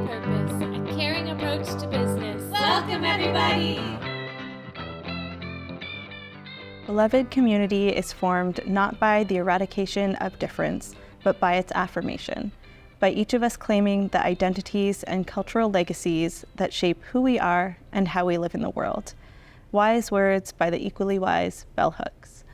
Purpose, a caring approach to business. Welcome, everybody! Beloved community is formed not by the eradication of difference, but by its affirmation, by each of us claiming the identities and cultural legacies that shape who we are and how we live in the world. Wise words by the equally wise bell hooks.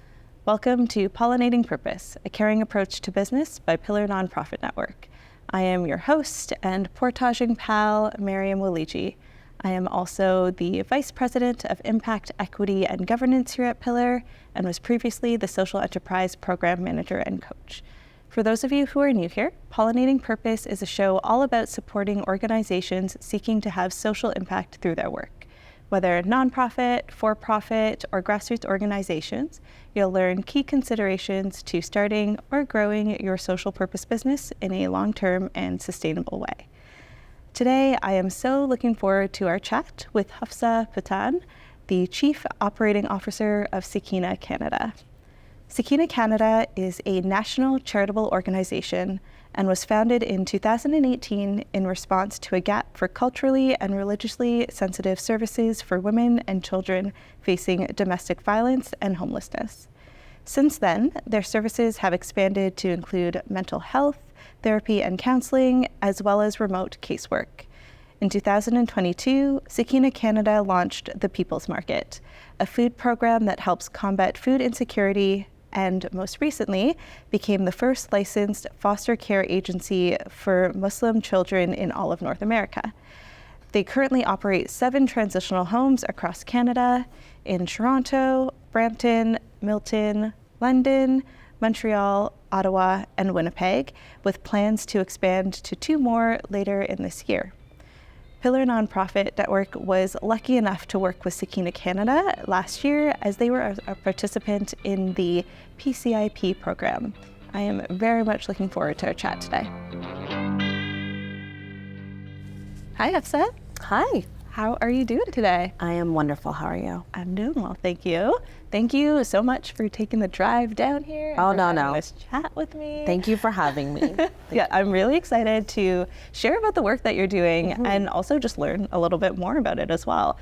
Welcome to Pollinating Purpose, a caring approach to business by Pillar Nonprofit Network. I am your host and portaging pal, Miriam Waliji. I am also the Vice President of Impact, Equity, and Governance here at Pillar, and was previously the Social Enterprise Program Manager and Coach. For those of you who are new here, Pollinating Purpose is a show all about supporting organizations seeking to have social impact through their work. Whether nonprofit, for-profit, or grassroots organizations, you'll learn key considerations to starting or growing your social purpose business in a long-term and sustainable way. Today, I am so looking forward to our chat with Hafsa Pathan, the Chief Operating Officer of Sakeenah Canada. Sakeenah Canada is a national charitable organization and was founded in 2018 in response to a gap for culturally and religiously sensitive services for women and children facing domestic violence and homelessness. Since then, their services have expanded to include mental health, therapy and counseling, as well as remote casework. In 2022, Sakeenah Canada launched the People's Market, a food program that helps combat food insecurity, and most recently became the first licensed foster care agency for Muslim children in all of North America. They currently operate 7 transitional homes across Canada in Toronto, Brampton, Milton, London, Montreal, Ottawa, and Winnipeg, with plans to expand to 2 more later in this year. Pillar Nonprofit Network was lucky enough to work with Sakeenah Canada last year as they were a participant in the PCIP program. I am very much looking forward to our chat today. Hi, Hafsa. Hi. How are you doing today? I am wonderful. How are you? I'm doing well, thank you. Thank you so much for taking the drive down here. Oh, and for no. having this chat with me. Thank you for having me. Yeah, I'm really excited to share about the work that you're doing and also just learn a little bit more about it as well.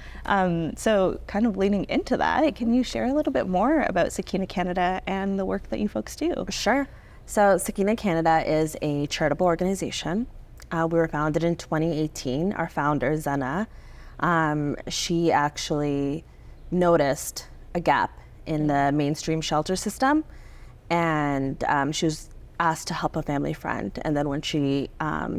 So kind of leaning into that, can you share a little bit more about Sakeenah Canada and the work that you folks do? Sure. So Sakeenah Canada is a charitable organization. We were founded in 2018. Our founder, Zana, she actually noticed a gap in the mainstream shelter system, and she was asked to help a family friend. And then when she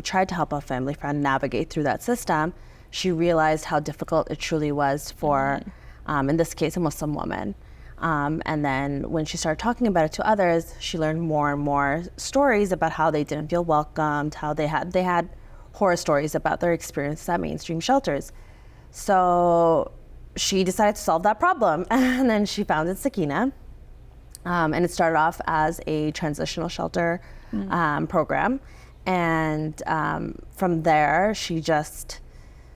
tried to help a family friend navigate through that system, she realized how difficult it truly was for, in this case, a Muslim woman. And then when she started talking about it to others, she learned more and more stories about how they didn't feel welcomed, how they had horror stories about their experience at mainstream shelters. So she decided to solve that problem, and then she founded Sakeenah, and it started off as a transitional shelter program, and from there she just,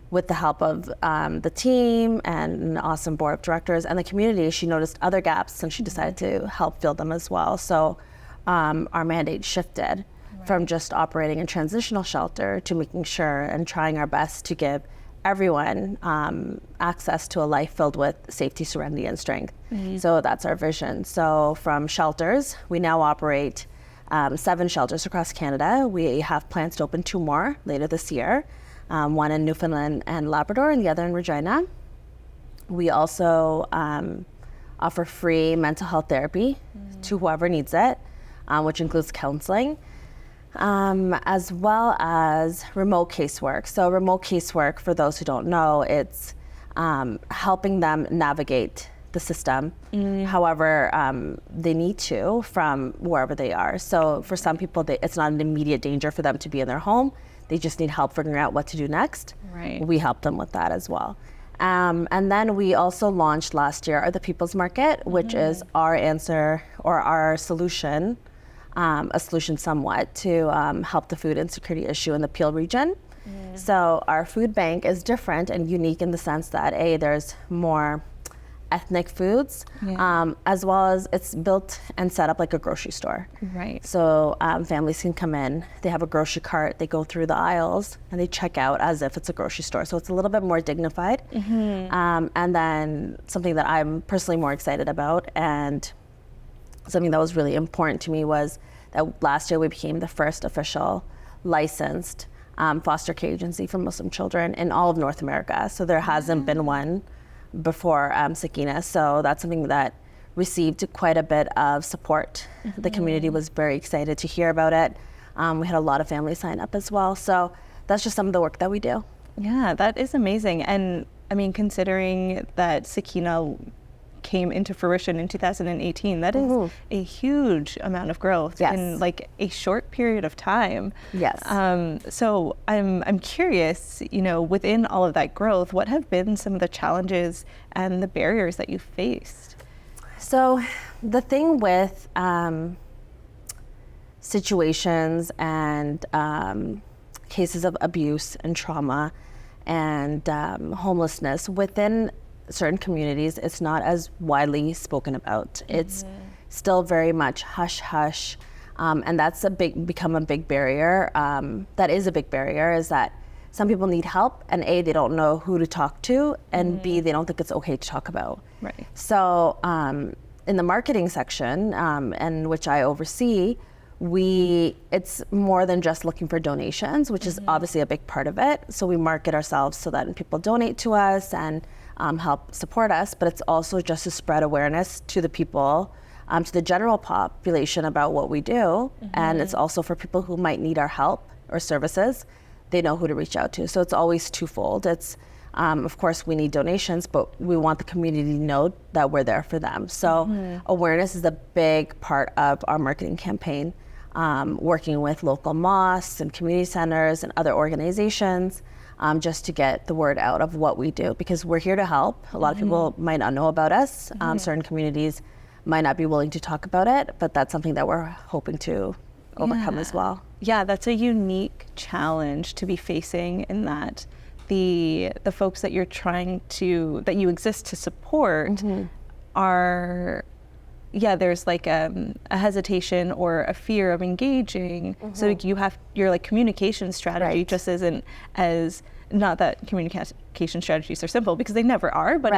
with the help of the team and an awesome board of directors and the community, she noticed other gaps and she decided to help fill them as well. So our mandate shifted from just operating a transitional shelter to making sure and trying our best to give everyone access to a life filled with safety, serenity, and strength. So that's our vision. So from shelters, we now operate 7 shelters across Canada. We have plans to open 2 more later this year, one in Newfoundland and Labrador and the other in Regina. We also offer free mental health therapy to whoever needs it, which includes counseling, as well as remote casework. So remote casework, for those who don't know, it's helping them navigate the system however they need to from wherever they are. So for some people, it's not an immediate danger for them to be in their home. They just need help figuring out what to do next. Right. We help them with that as well. And then we also launched last year the People's Market, which is our answer or our solution, a solution somewhat to help the food insecurity issue in the Peel region. So our food bank is different and unique in the sense that there's more ethnic foods, as well as it's built and set up like a grocery store. Right. So families can come in, they have a grocery cart, they go through the aisles, and they check out as if it's a grocery store. So it's a little bit more dignified. And then something that I'm personally more excited about, and something that was really important to me, was that last year we became the first official licensed foster care agency for Muslim children in all of North America. So there hasn't been one before Sakeenah. So that's something that received quite a bit of support. The community was very excited to hear about it. We had a lot of families sign up as well. So that's just some of the work that we do. Yeah, that is amazing. And I mean, considering that Sakeenah came into fruition in 2018, that is a huge amount of growth in like a short period of time. Yes. So I'm curious, you know, within all of that growth, what have been some of the challenges and the barriers that you faced? So the thing with situations and cases of abuse and trauma and homelessness within certain communities, it's not as widely spoken about. It's still very much hush hush, and that's become a big barrier. That is a big barrier, is that some people need help, and A, they don't know who to talk to, and B, they don't think it's okay to talk about. Right. So in the marketing section, and which I oversee, it's more than just looking for donations, which is obviously a big part of it. So we market ourselves so that people donate to us and help support us, but it's also just to spread awareness to the people, to the general population about what we do. And it's also for people who might need our help or services, they know who to reach out to. So it's always twofold. It's, of course, we need donations, but we want the community to know that we're there for them. So awareness is a big part of our marketing campaign, working with local mosques and community centers and other organizations, just to get the word out of what we do, because we're here to help. A lot of people might not know about us. Certain communities might not be willing to talk about it, but that's something that we're hoping to overcome as well. Yeah, that's a unique challenge to be facing, in that the folks that you're that you exist to support are, there's like a hesitation or a fear of engaging. So your like communication strategy just isn't as, not that communication strategies are simple, because they never are, but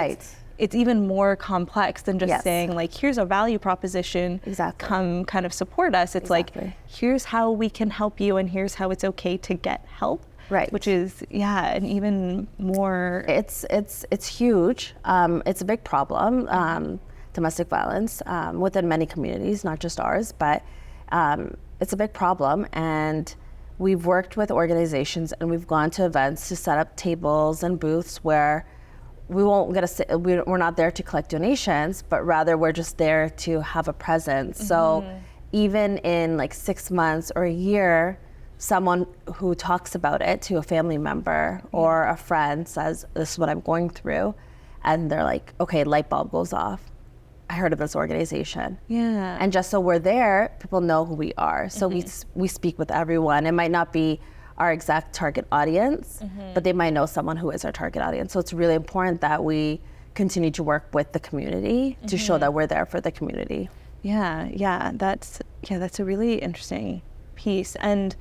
it's even more complex than just saying like, here's a value proposition, come kind of support us. It's like, here's how we can help you, and here's how it's okay to get help. Right. Which is, an even more. It's huge. It's a big problem. Domestic violence within many communities, not just ours, but it's a big problem. And we've worked with organizations, and we've gone to events to set up tables and booths where we're not there to collect donations, but rather we're just there to have a presence. So even in like 6 months or a year, someone who talks about it to a family member or a friend says, this is what I'm going through, and they're like, okay, light bulb goes off. I heard of this organization. Yeah. And just so we're there, people know who we are. So we speak with everyone. It might not be our exact target audience, but they might know someone who is our target audience. So it's really important that we continue to work with the community to show that we're there for the community. That's a really interesting piece. And,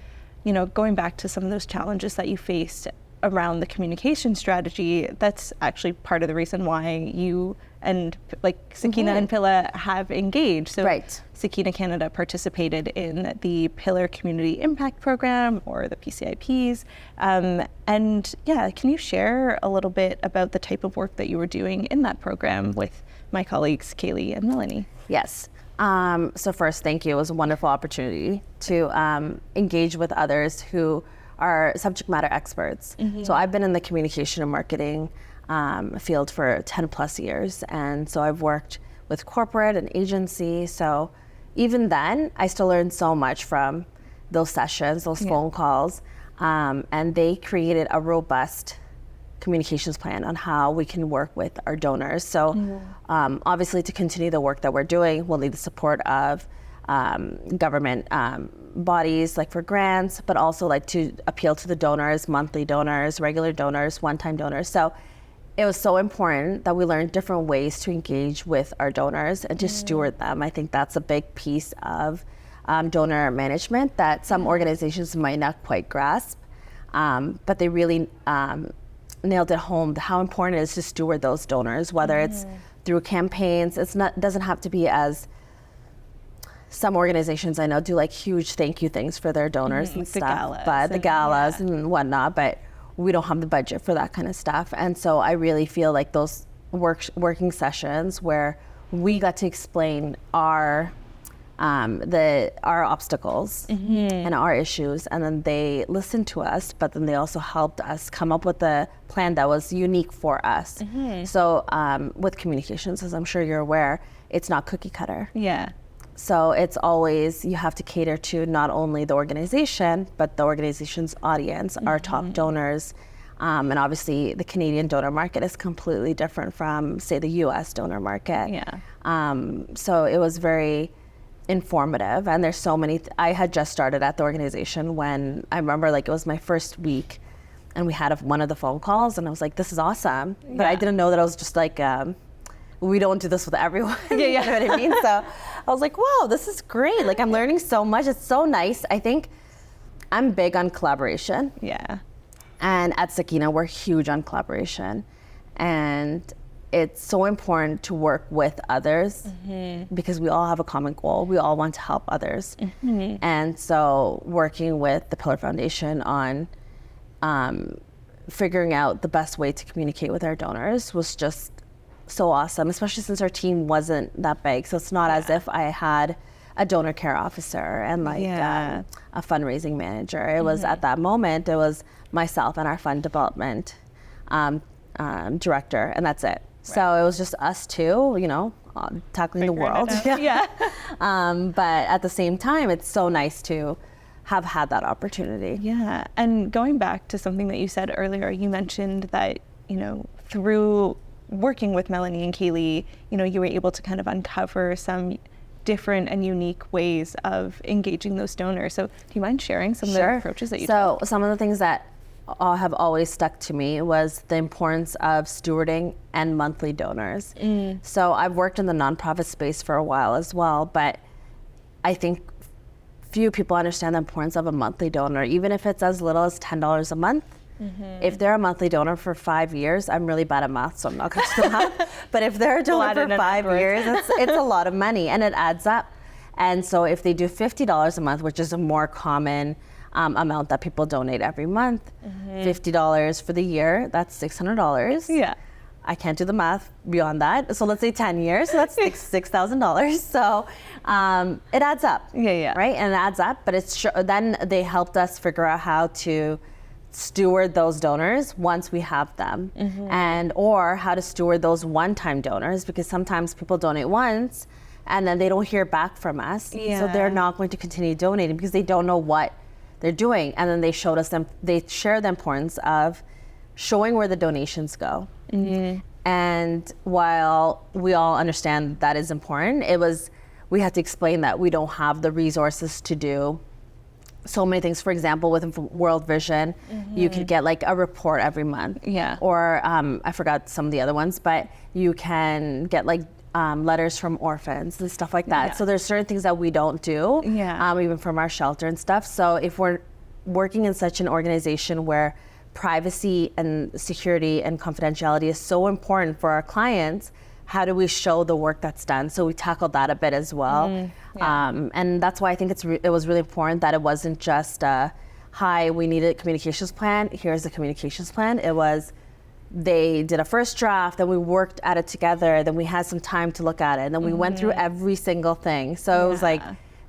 you know, going back to some of those challenges that you faced around the communication strategy, that's actually part of the reason why you and like Sakeenah and Pilla have engaged. So Sakeenah Canada participated in the Pillar Community Impact Program, or the PCIPs. And can you share a little bit about the type of work that you were doing in that program with my colleagues Kaylee and Melanie? Yes. So first, thank you. It was a wonderful opportunity to engage with others who are subject matter experts. So I've been in the communication and marketing field for 10 plus years. And so I've worked with corporate and agency. So even then, I still learned so much from those sessions, those phone calls. And they created a robust communications plan on how we can work with our donors. So obviously, to continue the work that we're doing, we'll need the support of government bodies, like for grants, but also like to appeal to the donors, monthly donors, regular donors, one-time donors. So it was so important that we learned different ways to engage with our donors and to steward them. I think that's a big piece of donor management that some organizations might not quite grasp, but they really nailed it home how important it is to steward those donors, whether it's through campaigns. Doesn't have to be as some organizations I know do like huge thank you things for their donors and stuff, but the galas and whatnot, but we don't have the budget for that kind of stuff. And so I really feel like those working sessions where we got to explain our obstacles and our issues, and then they listened to us, but then they also helped us come up with a plan that was unique for us. So with communications, as I'm sure you're aware, it's not cookie cutter. Yeah. So it's always, you have to cater to not only the organization, but the organization's audience, our top donors. And obviously the Canadian donor market is completely different from, say, the US donor market. Yeah. So it was very informative, and there's so many, I had just started at the organization when I remember like it was my first week and we had one of the phone calls and I was like, this is awesome. But I didn't know that I was just like, we don't do this with everyone. You know what I mean? So I was like, wow, this is great. Like I'm learning so much. It's so nice. I think I'm big on collaboration. Yeah. And at Sakeenah, we're huge on collaboration. And it's so important to work with others because we all have a common goal. We all want to help others. And so working with the Pillar Foundation on figuring out the best way to communicate with our donors was just so awesome, especially since our team wasn't that big. So it's not as if I had a donor care officer and like a fundraising manager. It was at that moment, it was myself and our fund development director, and that's it. So it was just us two, you know, tackling the world. But at the same time, it's so nice to have had that opportunity. Yeah, and going back to something that you said earlier, you mentioned that, you know, through working with Melanie and Kaylee, you know, you were able to kind of uncover some different and unique ways of engaging those donors. So do you mind sharing some of the approaches that you took? So some of the things that have always stuck to me was the importance of stewarding and monthly donors. So I've worked in the nonprofit space for a while as well, but I think few people understand the importance of a monthly donor, even if it's as little as $10 a month. If they're a monthly donor for 5 years, I'm really bad at math, so I'm not going to do that. But if they're a donor for 5 years, it's a lot of money, and it adds up. And so if they do $50 a month, which is a more common amount that people donate every month, $50 for the year, that's $600. Yeah. I can't do the math beyond that. So let's say 10 years, so that's $6,000. So it adds up. Right? And it adds up, but then they helped us figure out how to steward those donors once we have them, and or how to steward those one-time donors, because sometimes people donate once and then they don't hear back from us. So they're not going to continue donating because they don't know what they're doing. And then they share the importance of showing where the donations go. And while we all understand that is important, we had to explain that we don't have the resources to do so many things. For example, with World Vision, you could get like a report every month. Or I forgot some of the other ones, but you can get like letters from orphans and stuff like that. So there's certain things that we don't do, even from our shelter and stuff. So if we're working in such an organization where privacy and security and confidentiality is so important for our clients, how do we show the work that's done? So we tackled that a bit as well. And that's why I think it was really important that it wasn't just, hi, we need a communications plan, here's the communications plan. It was, they did a first draft, then we worked at it together, then we had some time to look at it, and then we went through every single thing. So it was like,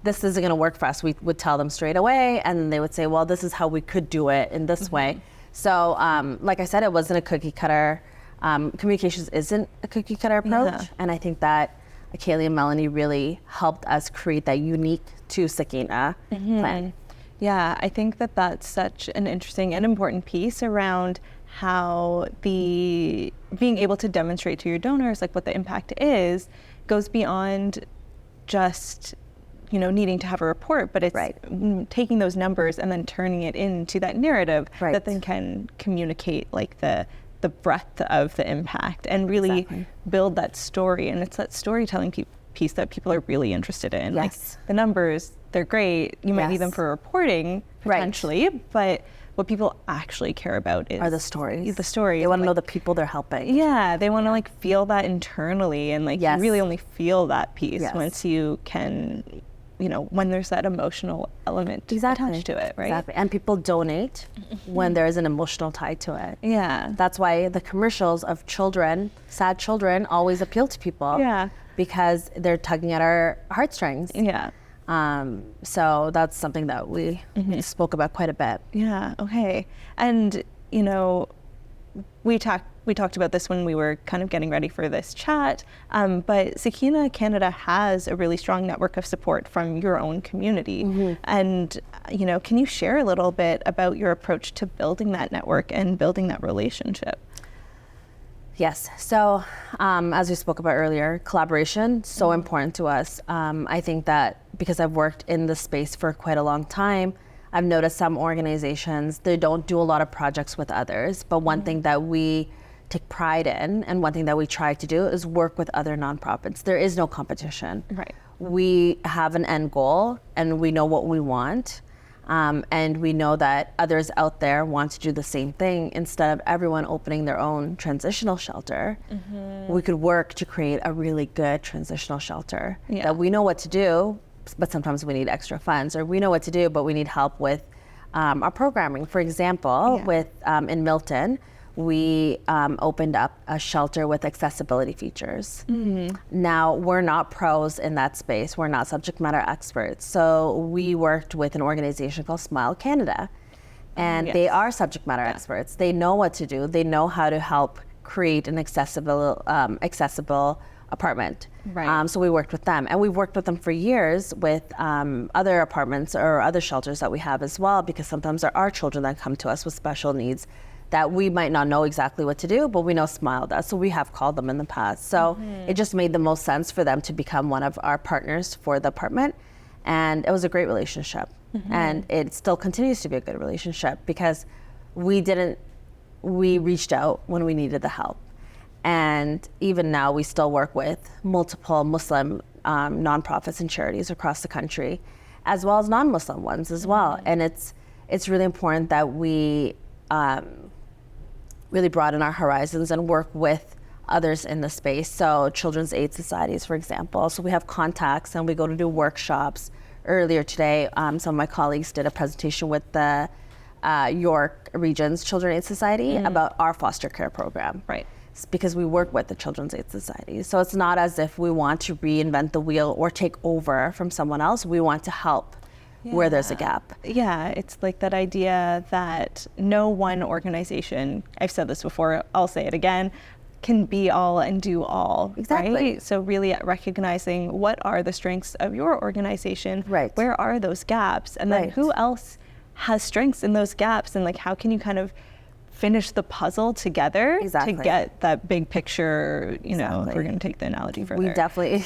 this isn't gonna work for us. We would tell them straight away, and then they would say, well, this is how we could do it in this way. So like I said, it wasn't a cookie cutter. Communications isn't a cookie cutter approach, and I think that Kaylee and Melanie really helped us create that unique to Sakeenah plan. Yeah, I think that that's such an interesting and important piece around how being able to demonstrate to your donors like what the impact is goes beyond just, you know, needing to have a report, but it's taking those numbers and then turning it into that narrative that then can communicate like the the breadth of the impact and really build that story. And it's that storytelling piece that people are really interested in. Like the numbers, they're great. You might need them for reporting potentially, but what people actually care about are the stories. The stories. They want to know the people they're helping. Yeah, they want to like feel that internally, and like you really only feel that piece once you can, you know, when there's that emotional element attached to it, right? Exactly. And people donate when there is an emotional tie to it. Yeah. That's why the commercials of children, sad children, always appeal to people. Yeah. Because they're tugging at our heartstrings. Yeah. So that's something that we spoke about quite a bit. Yeah. Okay. And you know, we talked about this when we were kind of getting ready for this chat. But Sakeenah Canada has a really strong network of support from your own community. And you know, can you share a little bit about your approach to building that network and building that relationship? Yes. So, as we spoke about earlier, collaboration, so important to us. I think that because I've worked in this space for quite a long time, I've noticed some organizations, they don't do a lot of projects with others, but one thing that we take pride in and one thing that we try to do is work with other nonprofits. There is no competition. Right. We have an end goal and we know what we want. And we know that others out there want to do the same thing. Instead of everyone opening their own transitional shelter, we could work to create a really good transitional shelter that we know what to do, but sometimes we need extra funds, or we know what to do, but we need help with our programming. For example, with in Milton, we opened up a shelter with accessibility features. Now, we're not pros in that space. We're not subject matter experts. So we worked with an organization called Smile Canada, and they are subject matter experts. They know what to do. They know how to help create an accessible apartment. So we worked with them, and we've worked with them for years with other apartments or other shelters that we have as well, because sometimes there are children that come to us with special needs that we might not know exactly what to do, but we know Smile does. So we have called them in the past. So it just made the most sense for them to become one of our partners for the apartment. And it was a great relationship. And it still continues to be a good relationship because we reached out when we needed the help. And even now we still work with multiple Muslim nonprofits and charities across the country, as well as non-Muslim ones as well. And it's really important that we really broaden our horizons and work with others in the space. So children's aid societies, for example. So we have contacts and we go to do workshops. Earlier today, some of my colleagues did a presentation with the York Region's Children's Aid Society about our foster care program. Right. It's because we work with the Children's Aid Society. So it's not as if we want to reinvent the wheel or take over from someone else. We want to help where there's a gap. Yeah, it's like that idea that no one organization, I've said this before, I'll say it again, can be all and do all. Exactly. Right? So really recognizing what are the strengths of your organization, where are those gaps, and then who else has strengths in those gaps, and like how can you kind of finish the puzzle together to get that big picture, you know, if we're going to take the analogy further. We definitely,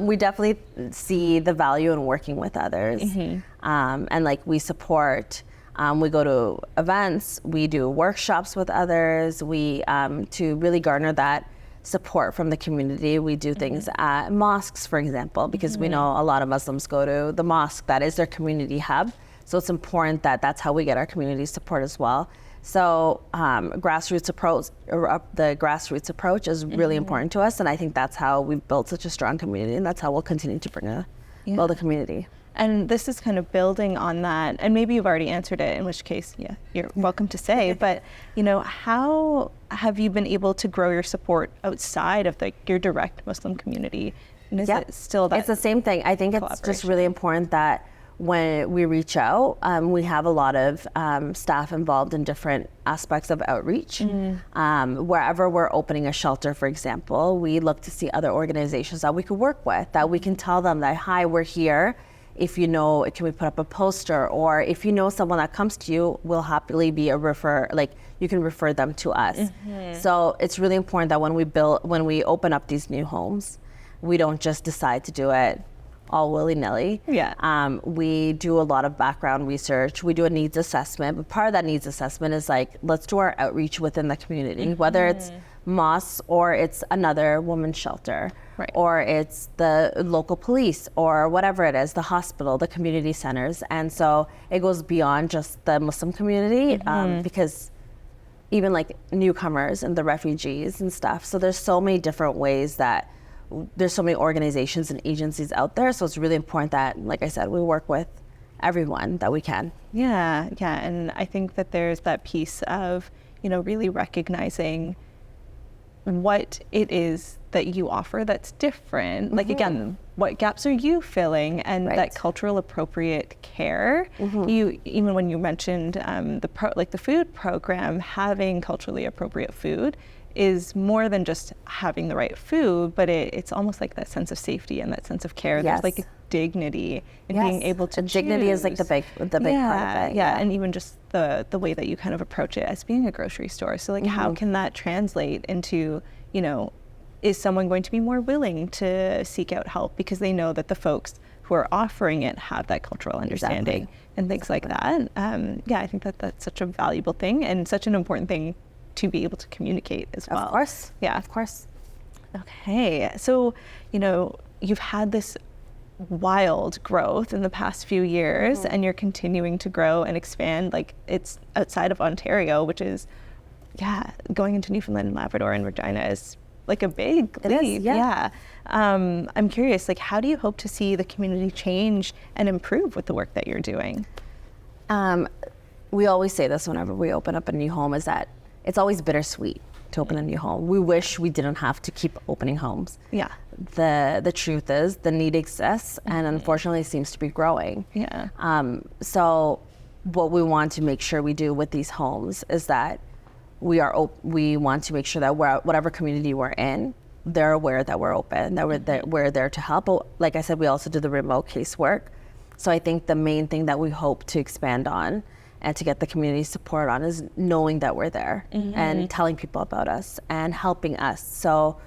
we definitely see the value in working with others. And like we support, we go to events, we do workshops with others, we, to really garner that support from the community. We do things at mosques, for example, because we know a lot of Muslims go to the mosque, that is their community hub. So it's important that that's how we get our community support as well. So grassroots approach, or the grassroots approach is really important to us, and I think that's how we've built such a strong community, and that's how we'll continue to build a community. And this is kind of building on that, and maybe you've already answered it, in which case, you're welcome to say, but you know, how have you been able to grow your support outside of your direct Muslim community? And is it still that? It's the same thing. I think it's just really important that when we reach out, we have a lot of staff involved in different aspects of outreach. Wherever we're opening a shelter, for example, we look to see other organizations that we could work with, that we can tell them that, hi, we're here. If you know, can we put up a poster? Or if you know someone that comes to you, we'll happily be you can refer them to us. So it's really important that when we open up these new homes, we don't just decide to do it all willy-nilly. Yeah. We do a lot of background research. We do a needs assessment, but part of that needs assessment is like, let's do our outreach within the community, whether it's mosques or it's another women's shelter, Right. or it's the local police or whatever it is, the hospital, the community centers. And so it goes beyond just the Muslim community, because even like newcomers and the refugees and stuff. So there's so many different ways that there's so many organizations and agencies out there. So it's really important that, like I said, we work with everyone that we can. Yeah. And I think that there's that piece of, really recognizing what it is that you offer that's different. Like, again, what gaps are you filling, and that cultural appropriate care. Even when you mentioned the food program, having culturally appropriate food is more than just having the right food, but it's almost like that sense of safety and that sense of care. There's like a dignity in being able to choose. Dignity is like the big part of it. Yeah, and even just the way that you kind of approach it as being a grocery store. So like, how can that translate into, is someone going to be more willing to seek out help because they know that the folks who are offering it have that cultural understanding and things like that. I think that that's such a valuable thing and such an important thing to be able to communicate as well. Of course. Yeah. Of course. Okay. So, you've had this wild growth in the past few years and you're continuing to grow and expand. Like, it's outside of Ontario, which is, going into Newfoundland and Labrador and Regina is like a big leap. I'm curious, like, how do you hope to see the community change and improve with the work that you're doing? We always say this whenever we open up a new home, is that it's always bittersweet to open a new home. We wish we didn't have to keep opening homes. Yeah. The truth is the need exists and unfortunately seems to be growing. Yeah. So what we want to make sure we do with these homes is that we want to make sure that whatever community we're in, they're aware that we're open, that we're there to help. But like I said, we also do the remote casework. So I think the main thing that we hope to expand on and to get the community support on is knowing that we're there and telling people about us and helping us. So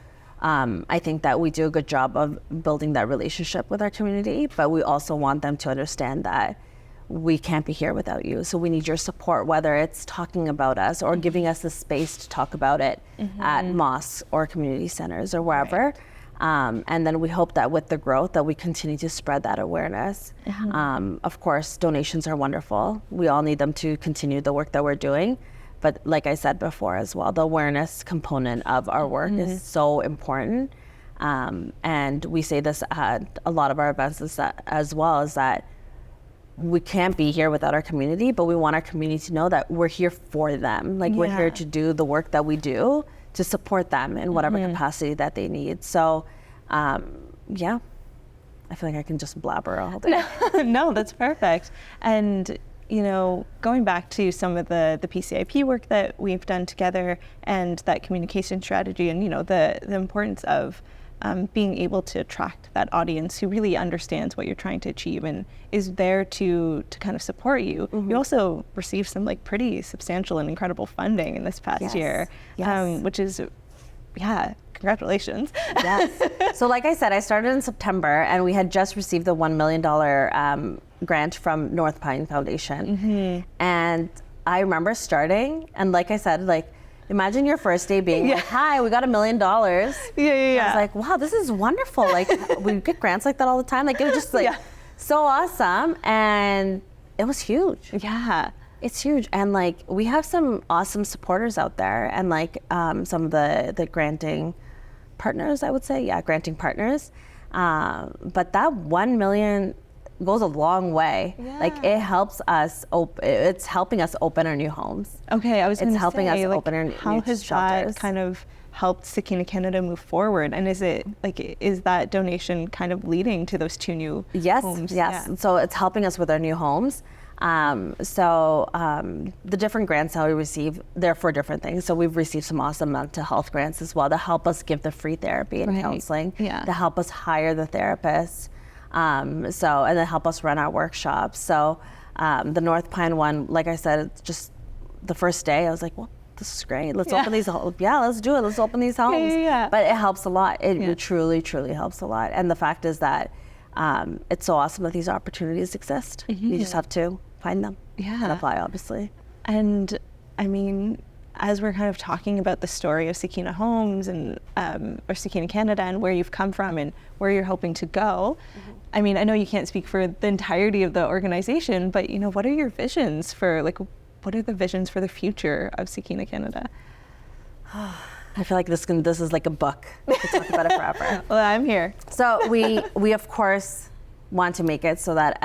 I think that we do a good job of building that relationship with our community, but we also want them to understand that we can't be here without you. So we need your support, whether it's talking about us or giving us the space to talk about it at mosques or community centers or wherever. And then we hope that with the growth that we continue to spread that awareness. Of course, donations are wonderful. We all need them to continue the work that we're doing. But like I said before as well, the awareness component of our work is so important. And we say this at a lot of our events as well, is that we can't be here without our community, but we want our community to know that we're here for them. Like, we're here to do the work that we do to support them in whatever capacity that they need. So, I feel like I can just blabber all day. No, that's perfect. And, going back to some of the PCIP work that we've done together and that communication strategy and, the importance of being able to attract that audience who really understands what you're trying to achieve and is there to kind of support you. You also received some pretty substantial and incredible funding in this past year, which is, congratulations. Yes. So like I said, I started in September and we had just received the $1 million grant from North Pine Foundation. And I remember starting and like I said, imagine your first day being like, hi, we got $1 million. I was like, wow, this is wonderful. We get grants like that all the time. It was just so awesome. And it was huge. Yeah. It's huge. And we have some awesome supporters out there and some of the granting partners, I would say. Yeah, granting partners. But that 1 million goes a long way. It helps us it's helping us open our new homes. Okay, I was going to say, helping us open our new shelters. How has that kind of helped Sakeenah Canada move forward? And is that donation kind of leading to those 2 new homes? Yes. Yeah. So it's helping us with our new homes. The different grants that we receive, they're for different things. So we've received some awesome mental health grants as well to help us give the free therapy and counseling, to help us hire the therapists. And then help us run our workshops. So the North Pine one, like I said, it's just the first day I was like, well, this is great. Let's open these. Let's do it. Let's open these homes. But it helps a lot. It truly, truly helps a lot. And the fact is that it's so awesome that these opportunities exist. You just have to find them and apply, obviously. And I mean, as we're kind of talking about the story of Sakeenah Homes and or Sakeenah Canada and where you've come from and where you're hoping to go, I mean, I know you can't speak for the entirety of the organization, but you know, what are your visions for what are the visions for the future of Sakeenah Canada? I feel like this is like a book. We could talk about it forever. Well, I'm here. So we of course want to make it so that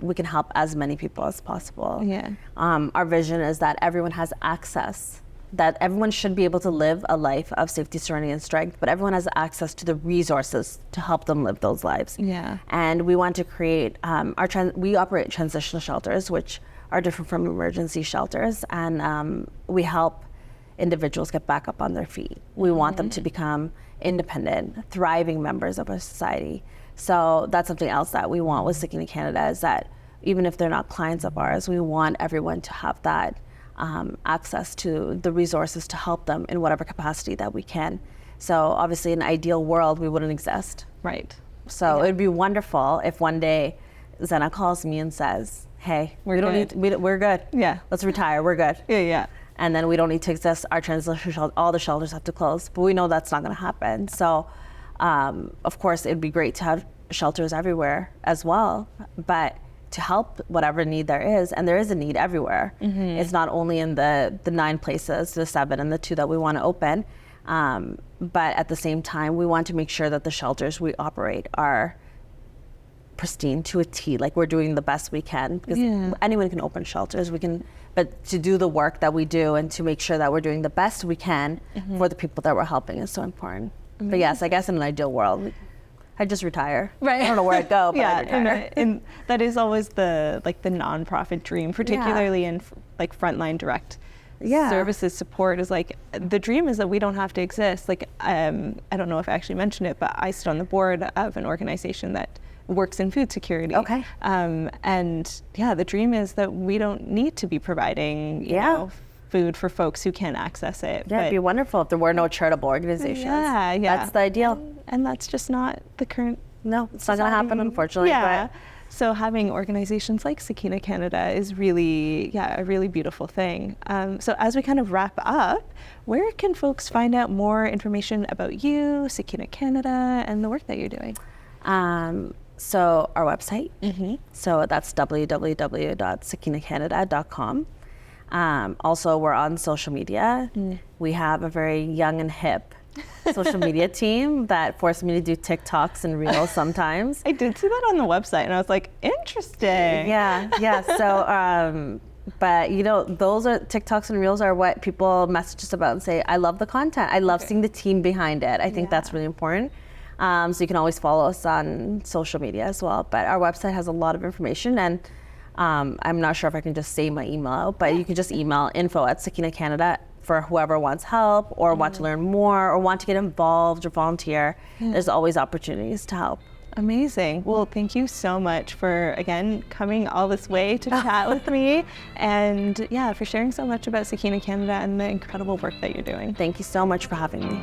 we can help as many people as possible. Yeah. Our vision is that everyone has access, that everyone should be able to live a life of safety, serenity, and strength, but everyone has access to the resources to help them live those lives. Yeah. And we want to create, we operate transitional shelters, which are different from emergency shelters, and we help individuals get back up on their feet. We want them to become independent, thriving members of our society. So that's something else that we want with Sakeenah Canada, is that even if they're not clients of ours, we want everyone to have that access to the resources to help them in whatever capacity that we can. So obviously in an ideal world, we wouldn't exist. Right. So it'd be wonderful if one day Zena calls me and says, hey, we're good. Yeah. Let's retire, we're good. Yeah. And then we don't need to exist, our transition shelter, all the shelters have to close, but we know that's not gonna happen. So of course it'd be great to have shelters everywhere as well, but to help whatever need there is, and there is a need everywhere. It's not only in the 9 places, the 7 and the 2 that we want to open, but at the same time, we want to make sure that the shelters we operate are pristine to a T, like we're doing the best we can, because anyone can open shelters, but to do the work that we do and to make sure that we're doing the best we can for the people that we're helping is so important. But yes, I guess in an ideal world, I'd just retire. Right. I don't know where I'd go, but I'd retire. And that is always the nonprofit dream, particularly in frontline direct services support, is like, the dream is that we don't have to exist. Like, I don't know if I actually mentioned it, but I sit on the board of an organization that works in food security. Okay. And the dream is that we don't need to be providing, you know, food for folks who can't access it. Yeah, it'd be wonderful if there were no charitable organizations. Yeah. That's the ideal. And that's just not the current. No, it's not going to happen, unfortunately. Yeah. But so having organizations like Sakeenah Canada is really, a really beautiful thing. So as we kind of wrap up, where can folks find out more information about you, Sakeenah Canada, and the work that you're doing? So our website, so that's www.sakeenahcanada.com. Also, we're on social media. We have a very young and hip social media team that forced me to do TikToks and Reels sometimes. I did see that on the website, and I was like, interesting. Yeah. So, but you know, those are TikToks and Reels are what people message us about and say, I love the content. I love seeing the team behind it. I think that's really important. So you can always follow us on social media as well. But our website has a lot of information, and I'm not sure if I can just say my email out, but you can just email info@Sakeenah Canada for whoever wants help or want to learn more or want to get involved or volunteer. There's always opportunities to help. Amazing. Well, thank you so much for, again, coming all this way to chat with me, and for sharing so much about Sakeenah Canada and the incredible work that you're doing. Thank you so much for having me.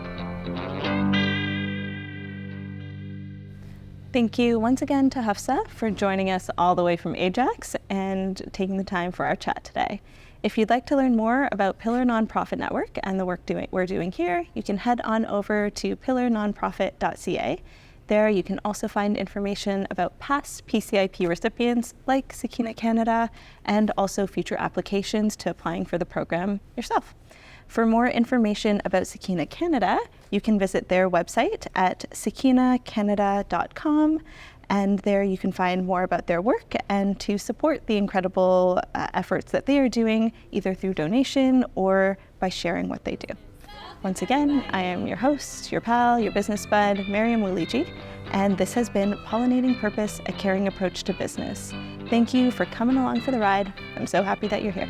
Thank you once again to Hafsa for joining us all the way from Ajax and taking the time for our chat today. If you'd like to learn more about Pillar Nonprofit Network and the work we're doing here, you can head on over to pillarnonprofit.ca. There you can also find information about past PCIP recipients like Sakeenah Canada, and also future applications to applying for the program yourself. For more information about Sakeenah Canada, you can visit their website at sakeenahcanada.com, and there you can find more about their work and to support the incredible efforts that they are doing, either through donation or by sharing what they do. Once again, I am your host, your pal, your business bud, Miriam Waliji, and this has been Pollinating Purpose, a caring approach to business. Thank you for coming along for the ride. I'm so happy that you're here.